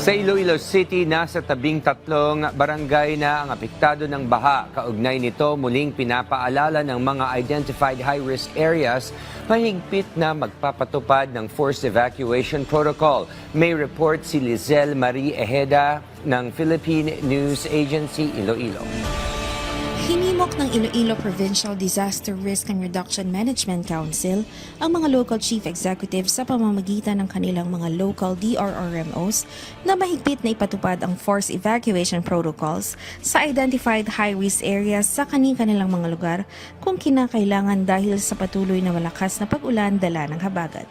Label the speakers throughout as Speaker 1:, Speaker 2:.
Speaker 1: Sa Iloilo City, nasa tabing tatlong barangay na ang apektado ng baha. Kaugnay nito, muling pinapaalala ng mga identified high-risk areas mahigpit na magpapatupad ng forced evacuation protocol. May report si Lizelle Marie Ejeda ng Philippine News Agency Iloilo.
Speaker 2: Hinimok ng Iloilo Provincial Disaster Risk and Reduction Management Council ang mga local chief executives sa pamamagitan ng kanilang mga local DRRMOs na mahigpit na ipatupad ang forced evacuation protocols sa identified high-risk areas sa kanilang mga lugar kung kinakailangan dahil sa patuloy na malakas na pag-ulan dala ng habagat.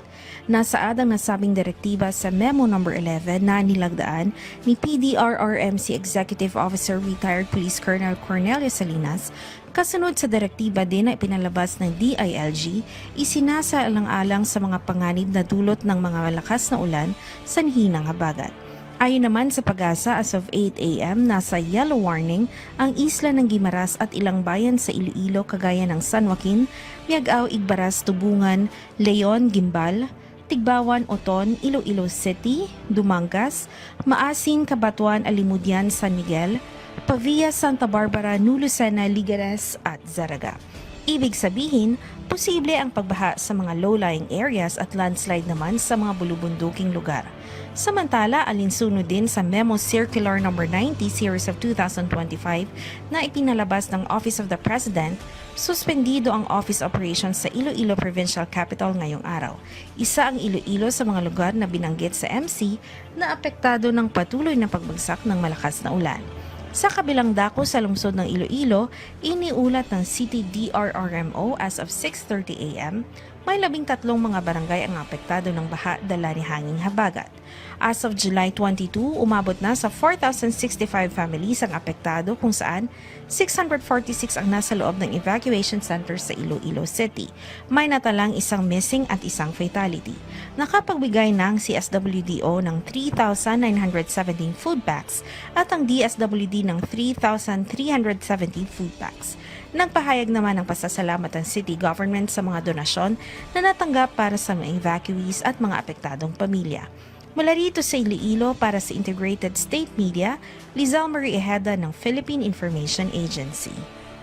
Speaker 2: Nasaad ang nasabing direktiba sa Memo No. 11 na nilagdaan ni PDRRMC Executive Officer Retired Police Colonel Cornelio Salinas. Kasunod sa direktiba din na ipinalabas ng DILG, isinasaalang-alang sa mga panganib na dulot ng mga malakas na ulan sa hinang habagat. Ayon naman sa Pag-asa, as of 8 a.m., nasa yellow warning ang isla ng Guimaras at ilang bayan sa Iloilo kagaya ng San Joaquin, Miagao, Igbaras, Tubungan, Leon, Gimbal, Tigbawan, Oton, Iloilo City, Dumangas, Maasin, Cabanatuan, Alimudian, San Miguel, Pavia, Santa Barbara, Nulusena, Ligares at Zaraga. Ibig sabihin, posible ang pagbaha sa mga low-lying areas at landslide naman sa mga bulubunduking lugar. Samantala, alinsunod din sa Memo Circular No. 90 Series of 2025 na ipinalabas ng Office of the President, suspendido ang office operations sa Iloilo Provincial Capital ngayong araw. Isa ang Iloilo sa mga lugar na binanggit sa MC na apektado ng patuloy na pagbagsak ng malakas na ulan. Sa kabilang dako sa lungsod ng Iloilo, iniulat ng City DRRMO as of 6:30 a.m., may 13 mga barangay ang apektado ng baha dala ni hanging habagat. As of July 22, umabot na sa 4,065 families ang apektado kung saan 646 ang nasa loob ng evacuation center sa Iloilo City. May natalang isang missing at isang fatality. Nakapagbigay ng CSWDO ng 3,917 food packs at ang DSWD ng 3,317 food packs. Nagpahayag naman ng pasasalamat ang city government sa mga donasyon na natanggap para sa mga evacuees at mga apektadong pamilya. Mula rito sa Iloilo para sa Integrated State Media, Lizelle Marie Ejeda ng Philippine Information Agency.